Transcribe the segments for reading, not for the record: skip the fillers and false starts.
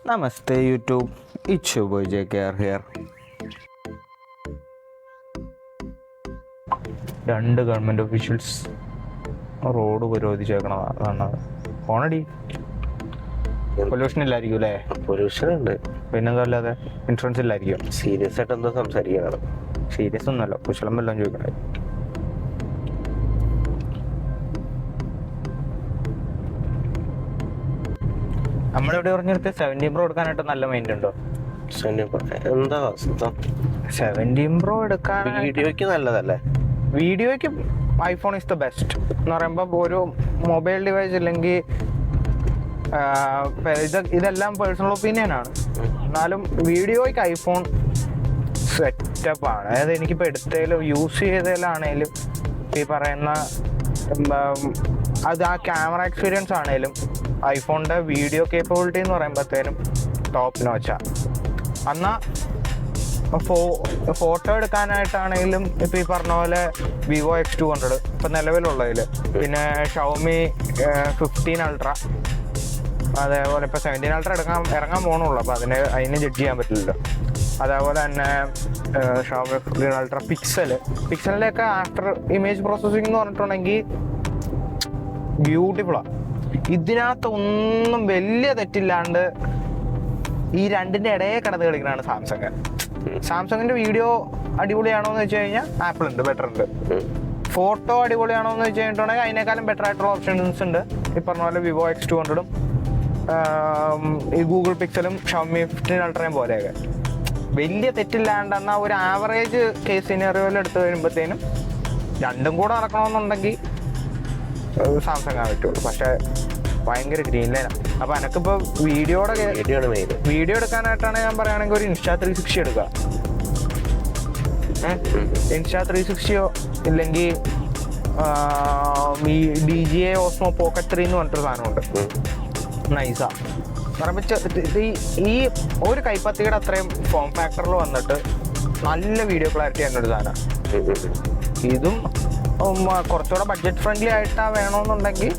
Namaste YouTube, it's your boy JKR here. രണ്ട് government officials road പുരോഗതിച്ചേക്കണതാണ്. ഫോണടി pollution ഇല്ലായിരിക്കും അല്ലേ? Pollution ഉണ്ട്, പിന്നെന്താ അല്ലാതെ ഇൻഷുറൻസ് ഇല്ലായിരിക്കും. സീരിയസ് ആയിട്ട് എന്തോ സംസാരിക്കണം. സീരിയസ് ഒന്നുമല്ല, കുശലം വല്ലതും ചോദിക്കണേ. നമ്മളിവിടെ പറഞ്ഞിടത്ത് 17 Pro എടുക്കാനായിട്ട് നല്ല മൈൻഡ് ഉണ്ടോ? എന്താ അവസ്ഥ? 17 Pro എടുക്കാൻ വീഡിയോയ്ക്ക് നല്ലതല്ലേ? വീഡിയോയ്ക്ക് ഐഫോൺ ഇസ് ദ ബെസ്റ്റ് എന്ന് പറയുമ്പോൾ ഒരു മൊബൈൽ ഡിവൈസ് ഇല്ലെങ്കിൽ ഇതെല്ലാം പേഴ്സണൽ ഒപ്പീനിയൻ ആണ്. എന്നാലും വീഡിയോയ്ക്ക് ഐഫോൺ സെറ്റപ്പാണ്. അതായത് എനിക്കിപ്പോൾ എടുത്തതിലും യൂസ് ചെയ്തതിലാണേലും ഈ പറയുന്ന അത് ആ ക്യാമറ എക്സ്പീരിയൻസ് ആണേലും ഐഫോണിൻ്റെ വീഡിയോ കേപ്പബിലിറ്റി എന്ന് പറയുമ്പോഴത്തേനും ടോപ്പ് നോച്ചാണ്. എന്നാൽ ഫോട്ടോ എടുക്കാനായിട്ടാണെങ്കിലും ഇപ്പം ഈ പറഞ്ഞ പോലെ വിവോ X200 ഇപ്പം നിലവിലുള്ളതിൽ, പിന്നെ ഷവോമി 15 Ultra, അതേപോലെ ഇപ്പോൾ 17 Ultra ഇറങ്ങാൻ പോകണുള്ളൂ. അപ്പോൾ അതിന് ജഡ്ജ് ചെയ്യാൻ പറ്റില്ലല്ലോ. അതേപോലെ തന്നെ ഷവോമി 15 Ultra പിക്സലിൻ്റെയൊക്കെ ആഫ്റ്റർ ഇമേജ് പ്രോസസ്സിംഗ് എന്ന് പറഞ്ഞിട്ടുണ്ടെങ്കിൽ ബ്യൂട്ടിഫുള്ളാണ്. ഇതിനകത്ത് ഒന്നും വലിയ തെറ്റില്ലാണ്ട് ഈ രണ്ടിൻ്റെ ഇടയെ കിടന്ന് കളിക്കുന്നതാണ് സാംസങ്. സാംസങ്ങിൻ്റെ വീഡിയോ അടിപൊളിയാണോ എന്ന് വെച്ച് കഴിഞ്ഞാൽ ആപ്പിൾ ഉണ്ട്, ബെറ്റർ ഉണ്ട്. ഫോട്ടോ അടിപൊളിയാണോ എന്ന് വെച്ച് കഴിഞ്ഞിട്ടുണ്ടെങ്കിൽ അതിനേക്കാളും ബെറ്റർ ആയിട്ടുള്ള ഓപ്ഷൻസ് ഉണ്ട്. ഈ പറഞ്ഞ പോലെ വിവോ X200 ഈ ഗൂഗിൾ പിക്സലും ഷവോമി 15 Ultrയും പോലെയൊക്കെ വലിയ തെറ്റില്ലാണ്ട്. എന്നാൽ ഒരു ആവറേജ് കേസ് സിനാറിയോയിൽ എടുത്ത് വരുമ്പോഴത്തേനും രണ്ടും കൂടെ നടക്കണമെന്നുണ്ടെങ്കിൽ സാംസങ് ആ പറ്റുള്ളൂ. പക്ഷേ ഭയങ്കര ഗ്രീൻ ലൈനാണ്. അപ്പോൾ എനിക്കിപ്പോൾ വീഡിയോ എടുക്കാനായിട്ടാണ് ഞാൻ പറയുകയാണെങ്കിൽ ഒരു Insta360 എടുക്കുക. Insta360യോ ഇല്ലെങ്കിൽ ഈ DJI Osmo Pocket 3 എന്ന് പറഞ്ഞിട്ടൊരു സാധനമുണ്ട്, നൈസാ. പറയുമ്പോൾ ഈ ഒരു കൈപ്പത്തിയുടെ അത്രയും ഫോം ഫാക്ടറിൽ വന്നിട്ട് നല്ല വീഡിയോ ക്ലാരിറ്റി എന്നൊരു സാധനമാണ്. ഇതും കുറച്ചുകൂടെ ബഡ്ജറ്റ് ഫ്രണ്ട്ലി ആയിട്ടാ വേണമെന്നുണ്ടെങ്കിൽ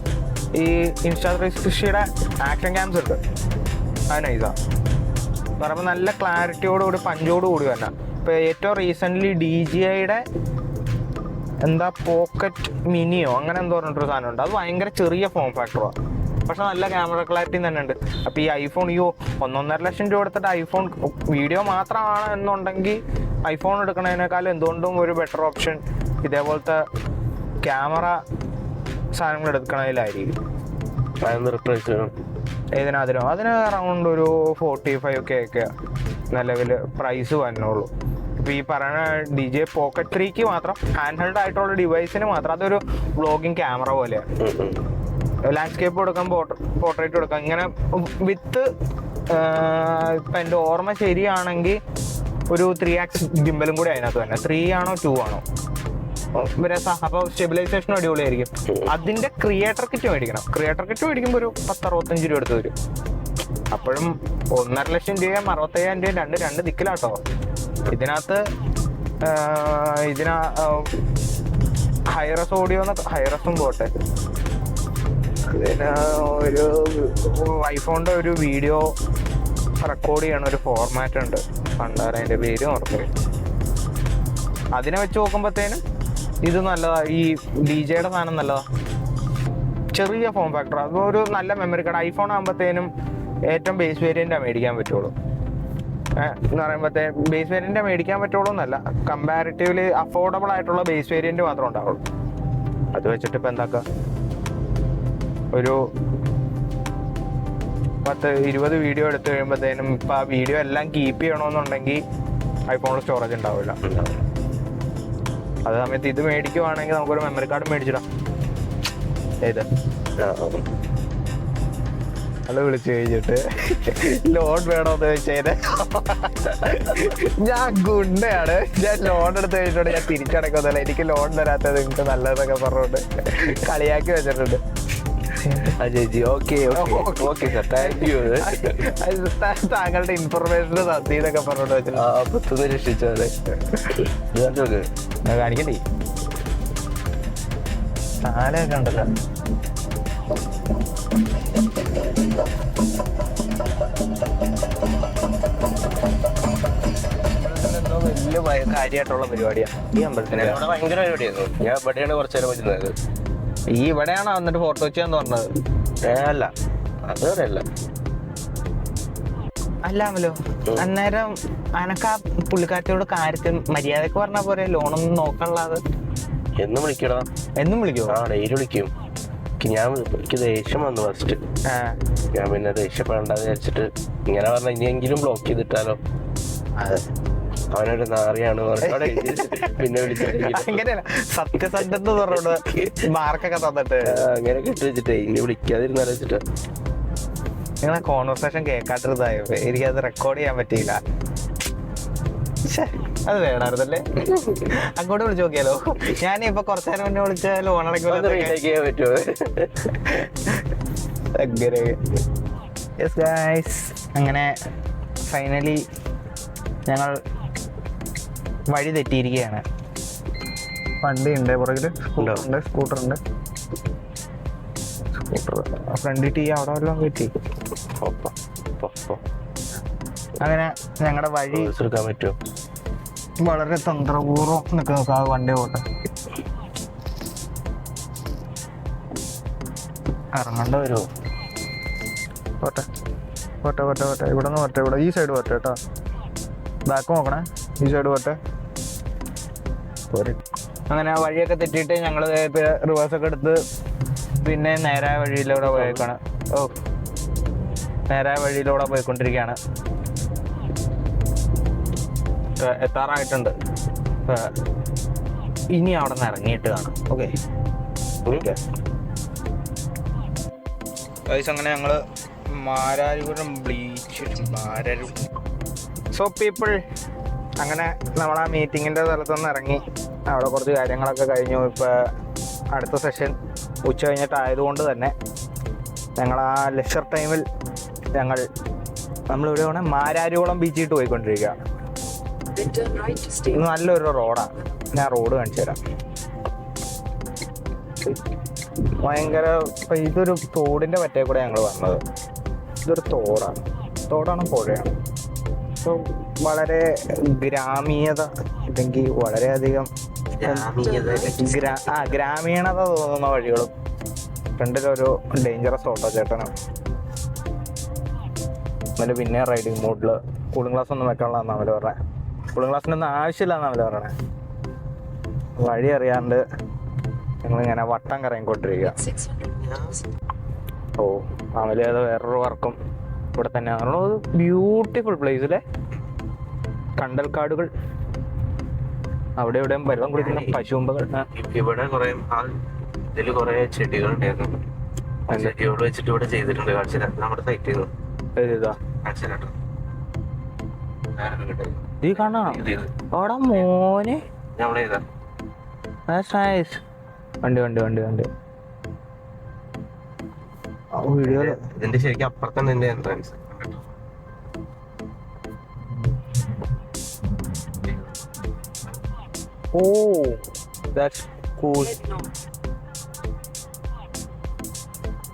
ഈ Insta360യുടെ ആക്ഷൻ ക്യാംസ് ഉണ്ട്, അത് നൈസാണ്. പറയുമ്പോൾ നല്ല ക്ലാരിറ്റിയോടുകൂടി പഞ്ചോടുകൂടി തന്നെ. ഇപ്പോൾ ഏറ്റവും റീസെൻ്റ്ലി DJIയുടെ എന്താ പോക്കറ്റ് മിനിയോ അങ്ങനെ എന്തോ പറഞ്ഞിട്ടൊരു സാധനം ഉണ്ട്. അത് ഭയങ്കര ചെറിയ ഫോം ഫാക്ടറാണ്, പക്ഷെ നല്ല ക്യാമറ ക്ലാരിറ്റി തന്നെ ഉണ്ട്. അപ്പോൾ ഈ ഐഫോൺ 1.5 ലക്ഷം രൂപ എടുത്തിട്ട് ഐഫോൺ വീഡിയോ മാത്രമാണ് എന്നുണ്ടെങ്കിൽ ഐഫോൺ എടുക്കുന്നതിനേക്കാളും എന്തുകൊണ്ടും ഒരു ബെറ്റർ ഓപ്ഷൻ ഇതേപോലത്തെ ക്യാമറ സാധനങ്ങൾ എടുക്കണതിലായിരിക്കും. ഏതിനാതിനും അതിന് അറൗണ്ട് ഒരു 45K ഒക്കെ നിലവിൽ പ്രൈസ് വരണുള്ളൂ. ഇപ്പോൾ ഈ പറയുന്ന DJI Pocket 3ക്ക് മാത്രം, ഹാൻഡ് ഹെൽഡ് ആയിട്ടുള്ള ഡിവൈസിന് മാത്രം അതൊരു വ്ളോഗിങ് ക്യാമറ പോലെയാണ്. ലാൻഡ്സ്കേപ്പ് കൊടുക്കാം, പോർട്രേറ്റ് കൊടുക്കാം, ഇങ്ങനെ വിത്ത് ഇപ്പം എൻ്റെ ഓർമ്മ ശരിയാണെങ്കിൽ ഒരു 3x ഗിംബലും കൂടി അതിനകത്ത് തന്നെ. 3 ആണോ 2 ആണോ രസം. അപ്പോൾ സ്റ്റെബിലൈസേഷനും അടിപൊളിയായിരിക്കും. അതിൻ്റെ ക്രിയേറ്റർ കിറ്റ് മേടിക്കണം. ക്രിയേറ്റർ കിറ്റ് മേടിക്കുമ്പോൾ ഒരു 10-65 രൂപ എടുത്ത് വരും. അപ്പോഴും 1.5 ലക്ഷം രൂപയും 65,000 രൂപയും രണ്ട് ദിക്കിലാട്ടോ. ഇതിനകത്ത് ഹൈറസ് ഓഡിയോ ഹൈറസും പോട്ടെ, ഇതിന് ഒരു ഐഫോണിൻ്റെ ഒരു വീഡിയോ റെക്കോർഡ് ചെയ്യണ ഒരു ഫോർമാറ്റ് ഉണ്ട്, കണ്ടാൽ അതിൻ്റെ പേര് ഓർമ്മ. അതിനെ വെച്ച് നോക്കുമ്പോഴത്തേനും ഇത് നല്ലതാണ്. ഈ DJIയുടെ സാധനം നല്ലതാണ്, ചെറിയ ഫോം ഫാക്ടർ, അതൊരു നല്ല മെമ്മറി കാർഡ്. ഐഫോൺ ആകുമ്പോഴത്തേനും ഏറ്റവും ബേസ് വേരിയൻ്റാണ് മേടിക്കാൻ പറ്റുള്ളൂ. എന്ന് പറയുമ്പോഴത്തേനും ബേസ് വേരിയൻ്റ് മേടിക്കാൻ പറ്റുള്ളൂ എന്നല്ല, കമ്പാരിറ്റീവ്ലി അഫോർഡബിൾ ആയിട്ടുള്ള ബേസ് വേരിയൻ്റ് മാത്രമേ ഉണ്ടാവുള്ളൂ. അത് വെച്ചിട്ട് ഇപ്പം എന്താക്കുക, ഒരു 10-20 വീഡിയോ എടുത്തു കഴിയുമ്പോഴത്തേനും ഇപ്പം ആ വീഡിയോ എല്ലാം കീപ്പ് ചെയ്യണമെന്നുണ്ടെങ്കിൽ ഐഫോണിൽ സ്റ്റോറേജ് ഉണ്ടാവില്ല. അതേ സമയത്ത് ഇത് മേടിക്കുവാണെങ്കിൽ നമുക്കൊരു മെമ്മറി കാർഡ് മേടിച്ചിടാം. ഏത് അത് വിളിച്ചു കഴിഞ്ഞിട്ട് ലോൺ വേണോന്ന് ചോദിച്ചതിന് ഞാൻ ഗുണ്ടയാണ്, ഞാൻ ലോൺ എടുത്ത് കഴിഞ്ഞിട്ടുണ്ട്, ഞാൻ തിരിച്ചടക്കൊന്നുമില്ല, എനിക്ക് ലോൺ തരാത്തത് നിങ്ങൾക്ക് നല്ലതെന്നൊക്കെ പറഞ്ഞുകൊണ്ട് കളിയാക്കി വെച്ചിട്ടുണ്ട്. ചേച്ചി okay okay sir, thank you. താങ്കളുടെ ഇൻഫർമേഷൻ നന്ദി എന്നൊക്കെ പറഞ്ഞോണ്ട് വെച്ചിട്ടുണ്ട്. രക്ഷിച്ചത് കാണിക്കണ്ടേ സാധനമൊക്കെ ഉണ്ടല്ലോ. കാര്യമായിട്ടുള്ള പരിപാടിയാണ് ഈ അമ്പലത്തിന്. ഇവിടെ ഭയങ്കര പരിപാടിയായിരുന്നു. ഞാൻ ഇവിടെയാണ് കുറച്ചു നേരം പറ്റുന്നത്. ഈ ഇവിടെയാണോ വന്നിട്ട് ഫോട്ടോ വെച്ചാന്ന് പറഞ്ഞത്? അല്ല, അത് അല്ല. അല്ലാമല്ലോ. അന്നേരം അനക്ക് ആ പുള്ളിക്കാരത്തോട് കാര്യത്തിൽ മര്യാദക്ക് പറഞ്ഞാ പോരെ, ലോണൊന്നും നോക്കാനുള്ളത്. എന്നും വിളിക്കടാ. എന്നും വിളിക്കുമോ? ആ, ഡെയിലി വിളിക്കും. എനിക്ക് ദേഷ്യം വന്നു ഫസ്റ്റ്. ഞാൻ പിന്നെ ദേഷ്യപ്പെടണ്ടെന്ന് വിചാരിച്ചിട്ട് ഇങ്ങനെ പറഞ്ഞ ഇനിയെങ്കിലും ബ്ലോക്ക് ചെയ്തിട്ടാലോ. അവനൊരു നാറിയാണ് പിന്നെ അങ്ങനെയല്ല, സത്യസന്ധത പറഞ്ഞോണ്ട് മാർക്കൊക്കെ തന്നിട്ട് അങ്ങനെ ഇട്ട് വെച്ചിട്ടേ ഇനി വിളിക്കാതിരുന്നാലോ വെച്ചിട്ട്. നിങ്ങളെ കോൺവെർസേഷൻ കേൾക്കാട്ടിരുതായോ, എനിക്കത് റെക്കോർഡ് ചെയ്യാൻ പറ്റിയില്ല. അത് വേണമായിരുന്നല്ലേ. അങ്ങോട്ട് വിളിച്ചു നോക്കിയാലോ. ഞാനിപ്പോ കുറച്ചു നേരം മുന്നേ വിളിച്ച ലോൺ അടയ്ക്കാൻ പറ്റുമോ? അങ്ങനെ യെസ് ഗൈസ്, അങ്ങനെ ഫൈനലി ഞങ്ങൾ വഴി തെറ്റിയിരിക്കുകയാണ്. വണ്ടി ഉണ്ട് പുറകില്, സ്കൂട്ടർ ഉണ്ട്. ഫ്രണ്ട് ടീ അവിടെ വല്ലതും കിട്ടി. അങ്ങനെ ഞങ്ങളുടെ വഴി എടുക്കാൻ പറ്റുമോ? വളരെ തന്ത്രപൂർവ്വം നിൽക്കുന്ന വണ്ടി പോട്ടെ, ഇറങ്ങേണ്ട വരുമോ? പോട്ടെ പോട്ടെ പോട്ടെ പോട്ടെ, ഇവിടെ നിന്ന് പോട്ടെ, ഇവിടെ ഈ സൈഡ് പോട്ടെ കേട്ടോ. ബാക്ക് നോക്കണേ, ഈ സൈഡ് പോട്ടെ. അങ്ങനെ വഴിയൊക്കെ തെറ്റിയിട്ട് ഞങ്ങൾ റിവേഴ്സൊക്കെ എടുത്ത് പിന്നെ നേരായ വഴിയിലൂടെ പോയേക്കാണ്. നേരായ വഴിയിലൂടെ പോയിക്കൊണ്ടിരിക്കുകയാണ്. എത്താറായിട്ടുണ്ട്. ഇനി അവിടെ നിന്ന് ഇറങ്ങിയിട്ട് കാണാം. ഓക്കെ, അങ്ങനെ ഞങ്ങള് മാരാരിപുരം ബ്ലീച്ച് സോ പീപ്പിൾ, അങ്ങനെ നമ്മൾ ആ മീറ്റിങ്ങിൻ്റെ സ്ഥലത്തുനിന്ന് ഇറങ്ങി. അവിടെ കുറച്ച് കാര്യങ്ങളൊക്കെ കഴിഞ്ഞു. ഇപ്പോൾ അടുത്ത സെഷൻ ഉച്ച കഴിഞ്ഞിട്ടായതുകൊണ്ട് തന്നെ ഞങ്ങൾ ആ ലെഷർ ടൈമിൽ നമ്മളിവിടെ വേണേൽ മാരാരികുളം ബീച്ചിട്ട് പോയിക്കൊണ്ടിരിക്കുകയാണ്. നല്ലൊരു റോഡാണ്, ഞാൻ റോഡ് കാണിച്ചു തരാം. ഭയങ്കര ഇതൊരു തോടിൻ്റെ പറ്റേ കൂടെ ഞങ്ങൾ വന്നത്. ഇതൊരു തോടാണ് പുഴയാണ്. സോ വളരെ ഗ്രാമീണത ഇല്ലെങ്കിൽ വളരെയധികം ഗ്രാമീണത തോന്നുന്ന വഴികളും. ഫ്രണ്ടിലൊരു ഡേഞ്ചറസ് ഓട്ടോ ചേട്ടനാണ്. എന്നിട്ട് പിന്നെ റൈഡിങ് മോഡിൽ കൂളിംഗ് ഗ്ലാസ് ഒന്നും വെക്കാനുള്ളതെന്നാണ് അവർ പറഞ്ഞത്. കൂളിംഗ് ഗ്ലാസിനൊന്നും ആവശ്യമില്ലെന്നാണ് അവർ പറയണേ. വഴി അറിയാണ്ട് ഞങ്ങളിങ്ങനെ വട്ടം കറങ്ങിക്കൊണ്ടിരിക്കുക. അവലേത് വേറൊരു വർക്കും ഇവിടെ തന്നെയാണ്. ബ്യൂട്ടിഫുൾ പ്ലേസ് അല്ലേ, കണ്ടൽക്കാടുകൾ, അവിടെ ഇവിടെയും വെള്ളം കുടിക്കുന്ന പശുമ്പകൾ. ഇവിടെ ഇതില് കുറെ ചെടികൾ ഉണ്ടായിരുന്നു. ചെടിയോട് വെച്ചിട്ട് ഇവിടെ ചെയ്തിട്ടുണ്ട്. നമ്മുടെ സൈറ്റ് ചെയ്തു. ഈ കാണാം അവിടെ മോനെ. വണ്ടി വീഡിയോ. ഇതിന്റെ ശരിക്കും അപ്പുറത്താണ് എന്റെ എൻട്രൻസ്. That's cool.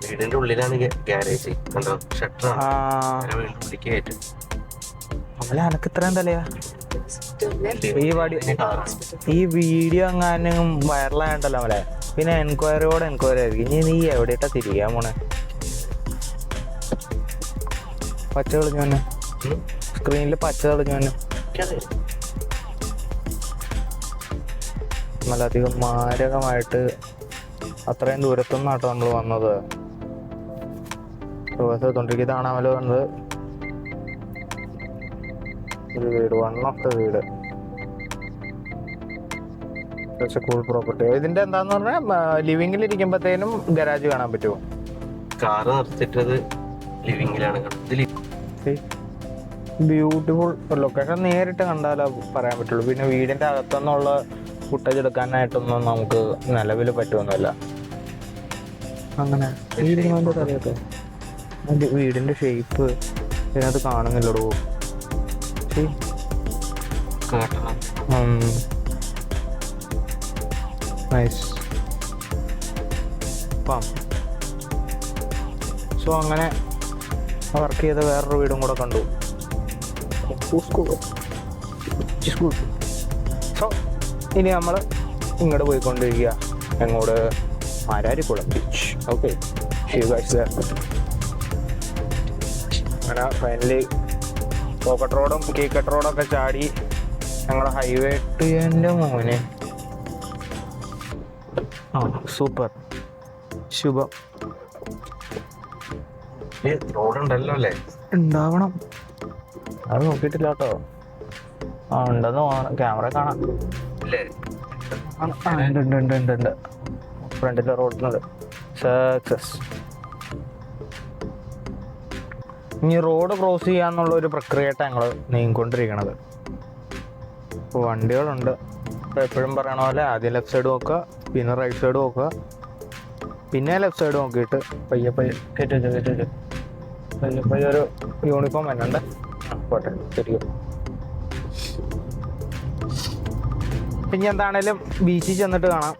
വീടിന്റെ ഉള്ളിലാണ് ഗ്യാരേജ്. കണ്ടോ, ഷട്ടറാണ്. വീടിന്റെ കയറ്റും. അനക്ക് ഇത്രയും തലയാ ഈ വീഡിയോ എങ്ങാനും വൈറലായിട്ടല്ലോ അവലെ. പിന്നെ എൻക്വയറിയോടെ എൻക്വയറി ആയിരിക്കും. ഇനി നീ എവിടെയിട്ടാ തിരിക്കാൻ പോണേ? പച്ച കളിഞ്ഞു തന്നെ സ്ക്രീനിൽ പച്ച കളിഞ്ഞു തന്നെ. വളരെയധികം മാരകമായിട്ട് അത്രയും ദൂരത്തുനിന്നാട്ടോ നമ്മൾ വന്നത്. തൊണ്ടിരിക്കുന്നതാണല്ലോ വന്നത്. ഒരു വീട്, വൺ ഓഫ് ദ വീട്. Cool property. ഇതിന്റെ എന്താന്ന് പറഞ്ഞാൽ ലിവിംഗിൽ ഇരിക്കുമ്പോഴത്തേനും ഗരാജ് കാണാൻ പറ്റുമോ? കാറ് നിർത്തിട്ടത് ലിവിംഗിലാണ്. Beautiful location. നേരിട്ട് കണ്ടാലോ പറയാൻ പറ്റുള്ളൂ. പിന്നെ വീടിന്റെ അകത്തുനിന്നുള്ള ഫുട്ടേജ് എടുക്കാനായിട്ടൊന്നും നമുക്ക് നിലവിൽ പറ്റുമൊന്നുമില്ല. അങ്ങനെ വീടിന്റെ ഷേപ്പ് ഇതിനകത്ത് കാണുന്നില്ലടോ. നൈസ്. സോ അങ്ങനെ വർക്ക് ചെയ്ത വേറൊരു വീടും കൂടെ കണ്ടു. ഇനി നമ്മൾ ഇങ്ങോട്ട് പോയിക്കൊണ്ടിരിക്കുക. എങ്ങോട്ട്? മാരാരിക്കുളം ബീച്ച്. ഓക്കെ, അങ്ങനെ ഫൈനലി പോക്കറ്റ് റോഡും കീക്കട്ട് റോഡൊക്കെ ചാടി ഞങ്ങളുടെ ഹൈവേ ടു. എൻ്റെ മോനെ, ആ സൂപ്പർ, ശുഭം. റോഡുണ്ടല്ലോ അല്ലേ? ഉണ്ടാവണം, അത് നോക്കിയിട്ടില്ല കേട്ടോ. ആ ഉണ്ടെന്ന് തോന്നണം, ക്യാമറ കാണാം. ഉണ്ട് ഫ്രണ്ടിലെ റോഡിനുണ്ട്. സക്സസ്. ഇനി റോഡ് ക്രോസ് ചെയ്യാന്നുള്ള ഒരു പ്രക്രിയയായിട്ട് ഞങ്ങൾ നീങ്ങിക്കൊണ്ടിരിക്കണത്. ഇപ്പോൾ വണ്ടികളുണ്ട്. ഇപ്പോൾ എപ്പോഴും പറയണ പോലെ ആദ്യം ലെഫ്റ്റ് സൈഡ് നോക്കുക, പിന്നെ റൈറ്റ് സൈഡ് നോക്കുക, പിന്നെ ലെഫ്റ്റ് സൈഡ് നോക്കിയിട്ട് പയ്യെ കയറ്റി പയ്യെ ഒരു യൂണിഫോം വരുന്നുണ്ട്. പോട്ടെ, ശരിക്കും. പിന്നെ എന്താണേലും ബീച്ചിൽ ചെന്നിട്ട് കാണാം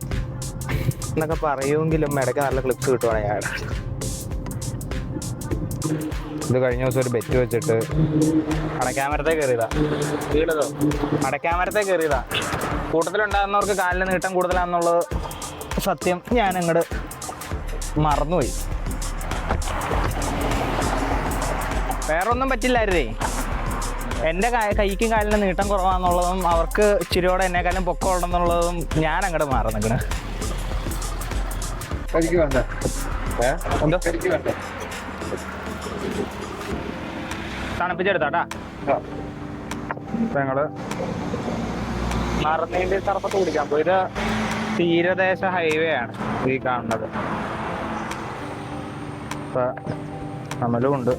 എന്നൊക്കെ പറയുമെങ്കിലും ഇടയ്ക്ക് നല്ല ക്ലിപ്സ് കിട്ടുവാണ് ഞാൻ. ഇത് കഴിഞ്ഞ ദിവസം ഒരു ബെറ്റ് വെച്ചിട്ട് അടയ്ക്കാമരത്തെ കയറിയതാ. അടയ്ക്കാമരത്തെ കയറിയതാ. കൂട്ടത്തിലുണ്ടാകുന്നവർക്ക് കാലിന് നീട്ടം കൂടുതലാണെന്നുള്ളത് സത്യം ഞാൻ അങ്ങോട്ട് മറന്നുപോയി. വേറൊന്നും പറ്റില്ലായിരുന്നേ. എൻ്റെ കൈക്കും കാലിന് നീട്ടം കുറവാണെന്നുള്ളതും അവർക്ക് ഇച്ചിരിയോടെ എന്നെക്കാളും പൊക്കമുണ്ടെന്നുള്ളതും ഞാൻ അങ്ങോട്ട് മാറി നിൽക്കണ. തണുപ്പിച്ചെടുത്താട്ടാ. ഞങ്ങള് മറന്നീണ്ടി തറപ്പത്ത് കുടിക്കാൻ പോയി. ഇത് തീരദേശ ഹൈവേ ആണ് ഈ കാണുന്നത്. ഇപ്പൊ നമ്മളും ഉണ്ട്.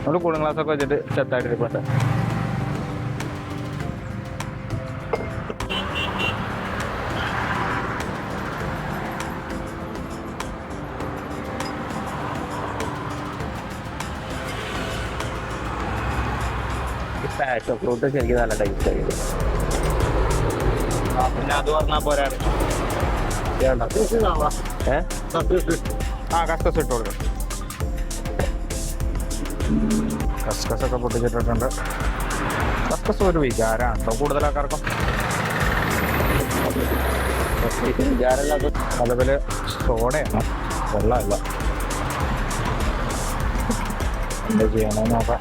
നമ്മൾ കൂളിംഗ് ഗ്ലാസ് ഒക്കെ വെച്ചിട്ട് ചെത്തായിട്ടിരിപ്പുണ്ട്. പാഷൻ ഫ്രൂട്ട് ശരിക്കും നല്ല ടേസ്റ്റ് ആയിരിക്കും. പിന്നെ അത് പറഞ്ഞാൽ പോരാണ്. ആ കസ്കസ് ഇട്ട് കൊടുക്കും. കസ്കസൊക്കെ പൊട്ടിച്ചിട്ടിട്ടുണ്ട്. കസ്കസ് ഒരു വികാരമാണ് കേട്ടോ കൂടുതൽ ആൾക്കാർക്കും. വികാരമില്ലാത്ത അതുപോലെ സോഡയാണ്, വെള്ളമല്ല. എന്താ ചെയ്യണമെന്ന് നോക്കാം.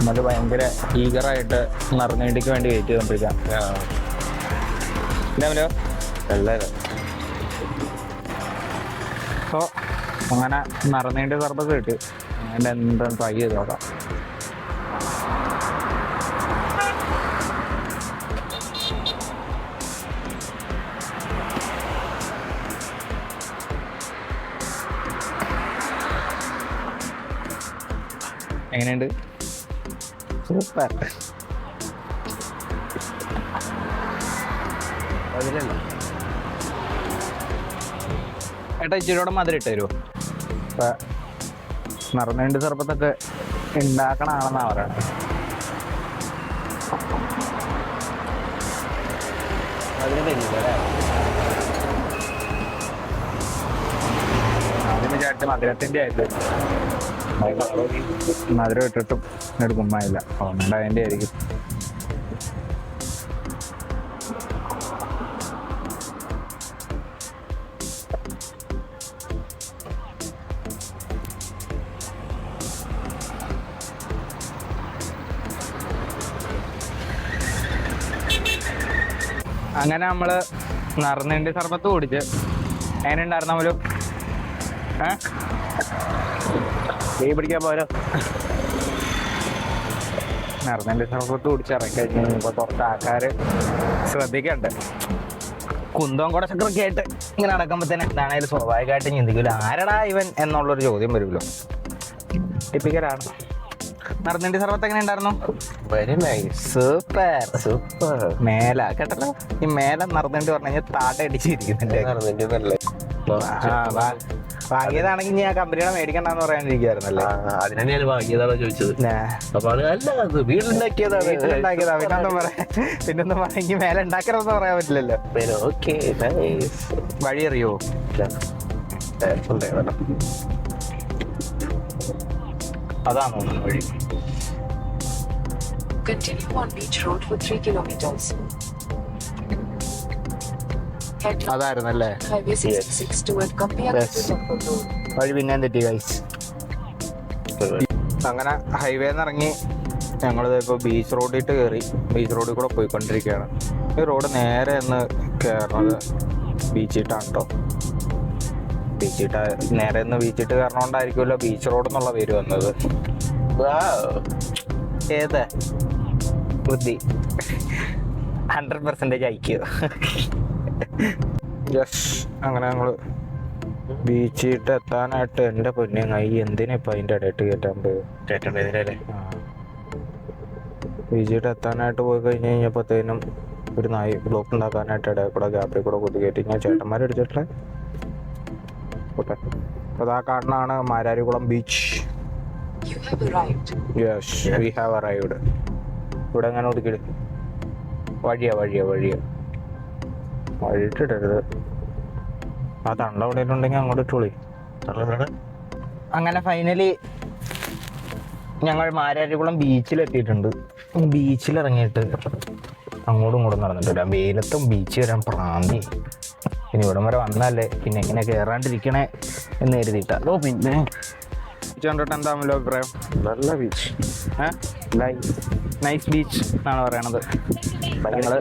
നമ്മൾ ഭയങ്കര ഈഗറായിട്ട് നറുനീണ്ടിക്ക് വേണ്ടി വെയിറ്റ് ചെയ്തോണ്ടിരിക്കാം. സോ അങ്ങനെ നറുനീണ്ടി സർബത്ത് കിട്ടി. അങ്ങനെ എന്തും ട്രൈ ചെയ്ത് നോക്കാം. എങ്ങനെയുണ്ട്? സൂപ്പർ. അതിലല്ല ഏട്ടാ, ഇച്ചിരിയോടെ മധുരം ഇട്ട് തരുമോ? ഇപ്പം നറുനീണ്ട് സർബത്തൊക്കെ ഉണ്ടാക്കണമാണെന്നാ പറയണത്. ആദ്യം വിചാരിച്ച മധുരത്തിൻ്റെ ആയിട്ട് മധുരം ഇട്ടിട്ടും എടുക്കുമ്പായില്ല. അതുകൊണ്ട് അതിൻ്റെ ആയിരിക്കും. അങ്ങനെ നമ്മള് നറുനീണ്ടി സർബത്ത് കുടിച്ച് എങ്ങനെ ഉണ്ടായിരുന്ന പോലും കൈ പിടിക്കാൻ പോരോ. നറുനീണ്ടി സർബത്ത് കുടിച്ച് ഇറങ്ങിക്കഴിഞ്ഞ് ഇപ്പൊ കുറച്ച് ആൾക്കാർ ശ്രദ്ധിക്കണ്ട്. കുന്തവും കൂടെ ചക്രൊക്കെ ആയിട്ട് ഇങ്ങനെ നടക്കുമ്പോ തന്നെ എന്താണേലും സ്വാഭാവികമായിട്ട് ചിന്തിക്കില്ല, ആരടാ ഇവൻ എന്നുള്ളൊരു ചോദ്യം വരുമല്ലോ. ടിപ്പിക്കലാണ്. നറുനീണ്ടി സർബത്ത് എങ്ങനെ ഉണ്ടായിരുന്നു? Very nice. Super super. മേല കേട്ടല്ലോ, ഈ മേല നറുനീണ്ടി പറഞ്ഞു കഴിഞ്ഞാൽ താട്ട അടിച്ചിരിക്കുന്നുണ്ട്. വാങ്ങിയതാണെങ്കിൽ ഞാൻ കമ്പനിയുടെ മേടിക്കണ്ടെന്ന് പറയാനിരിക്കുവായിരുന്നല്ലേ. അതിനാണ് ഞാൻ വാങ്ങിയതാണോ ചോദിച്ചത്. അല്ല, വീട്ടിലുണ്ടാക്കിയതാണ്. വീട്ടിലുണ്ടാക്കിയതാ. പിന്നൊന്നും പറയാം, പിന്നൊന്നും പറയെങ്കിൽ മേലെ ഉണ്ടാക്കരുതെന്ന് പറയാൻ പറ്റില്ലല്ലോ. വഴി അറിയോ? അതാണോ വഴി? Continue on Beach Road for 3 kilometers. അതായിരുന്നല്ലേ Highway 66 toward Kampiapatti Yes. Temple Road. വഴി പിന്നെയും തെറ്റി ഗൈസ്. അങ്ങനെ ഹൈവേന്ന് ഇറങ്ങി ഞങ്ങളിത് ഇപ്പോൾ ബീച്ച് റോഡിട്ട് കയറി ബീച്ച് റോഡിൽ കൂടെ പോയിക്കൊണ്ടിരിക്കുകയാണ്. ഈ റോഡ് നേരെ ഒന്ന് കയറുന്നത് ബീച്ചിട്ടാണ് കേട്ടോ. ബീച്ചിട്ട് നേരെ ഒന്ന് ബീച്ചിട്ട് കയറണോണ്ടായിരിക്കുമല്ലോ ബീച്ച് റോഡ് എന്നുള്ള പേര് വന്നത്. ഏത് ബുദ്ധി 100% അയക്കുക. യെസ്, അങ്ങനെ ഞങ്ങൾ ബീച്ചിട്ട് എത്താനായിട്ട് എൻ്റെ പൊന്നെ കൈ എന്തിനാ ഇപ്പം അതിൻ്റെ ഇടയിട്ട് കയറ്റാൻ പോയത്. കേട്ടോണ്ടിരുന്നല്ലേ ബീച്ചിട്ട് എത്താനായിട്ട് പോയി കഴിഞ്ഞ് കഴിഞ്ഞപ്പോഴത്തേനും ഒരു നായി ബ്ലോക്ക് ഉണ്ടാക്കാനായിട്ട് ഇടയിൽ കൂടെ ഗ്യാപ്പിൽ കൂടെ കുത്തി കയറ്റി ഞാൻ ചേട്ടന്മാരടിച്ചിട്ട് ഓട്ടെ. അപ്പോൾ ആ കാണുന്നതാണ് Mararikulam beach. You have arrived. Yes, we have arrived. ഇവിടെ എങ്ങനെ ഒതുക്കിട് വഴിയാ വഴിയിട്ടിടരുത്. ആ തണ്ട അവിടെ ഉണ്ടെങ്കിൽ അങ്ങോട്ട് ഇട്ടോളി. അങ്ങനെ ഫൈനലി ഞങ്ങൾ മാരാരികുളം ബീച്ചിലെത്തിയിട്ടുണ്ട്. ബീച്ചിലിറങ്ങിയിട്ട് അങ്ങോട്ടും ഇങ്ങോട്ടും നടന്നിട്ടില്ല. വെയിലത്തും ബീച്ച് വരാൻ പ്രാന്തി. ഇനി ഇവിടം വരെ വന്നല്ലേ പിന്നെ എങ്ങനെ കയറാണ്ടിരിക്കണേ എന്ന് കരുതിയിട്ടാ. പിന്നെ ബീച്ച് കണ്ടിട്ട് എന്താണല്ലോ അഭിപ്രായം? നല്ല ബീച്ച്, നൈസ് ബീച്ച് എന്നാണ് പറയണത്. ഞങ്ങൾ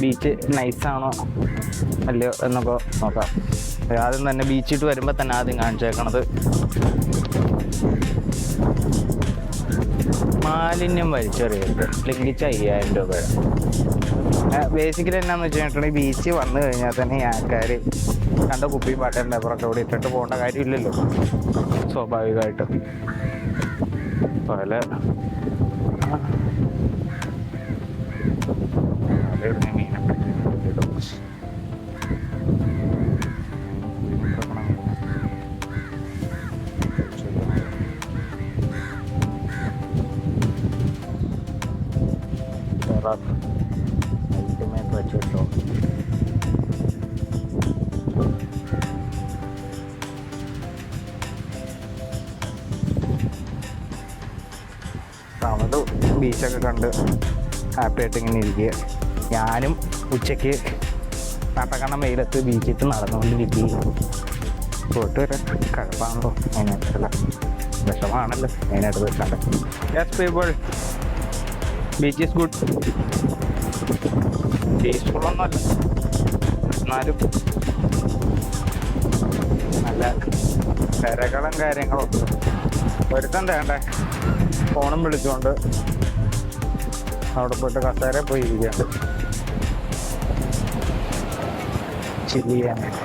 ബീച്ച് നൈസാണോ അല്ലയോ എന്നൊക്കെ നോക്കാം. ആദ്യം തന്നെ ബീച്ചിട്ട് വരുമ്പോൾ തന്നെ ആദ്യം കാണിച്ചേക്കണത് മാലിന്യം വലിച്ചെറിയത് ലംഘിച്ച 5000 രൂപ. ബേസിക്കലി എന്നാന്ന് വെച്ച് കഴിഞ്ഞിട്ടുണ്ടെങ്കിൽ ബീച്ച് വന്നു കഴിഞ്ഞാൽ തന്നെ ഈ ആൾക്കാർ കണ്ട കുപ്പിയും പാട്ടയും പേപ്പറൊക്കെ ഇവിടെ ഇട്ടിട്ട് പോകേണ്ട കാര്യമില്ലല്ലോ സ്വാഭാവികമായിട്ട്. പോലെ മീനെ അൾട്ടിമേറ്റ് വെച്ചിട്ടോ. തമിഴ് ബീച്ചൊക്കെ കണ്ട് ഹാപ്പി ആയിട്ട് ഇങ്ങനെ ഇരിക്കുക. ഞാനും ഉച്ചയ്ക്ക് നട്ടക്കണ്ണം വെയിലത്ത് ബീച്ചിട്ട് നടന്നുകൊണ്ടിരിക്കുക. പോയിട്ട് വരാം. കഴപ്പാണല്ലോ മെയിനായിട്ടല്ല, വിഷമാണല്ലോ മെയിനായിട്ട് വെച്ചാൽ. Yes people, beach is good. പീസ്ഫുള്ളൊന്നുമല്ല എന്നാലും നല്ല തിരകളും കാര്യങ്ങളും. ഒരുത്തം വേണ്ടേ ഫോണും വിളിച്ചുകൊണ്ട് അവിടെ പോയിട്ട് കസേര പോയി ഇരിക്കുകയാണ് ചില്ല് ചെയ്യാനായിട്ട്.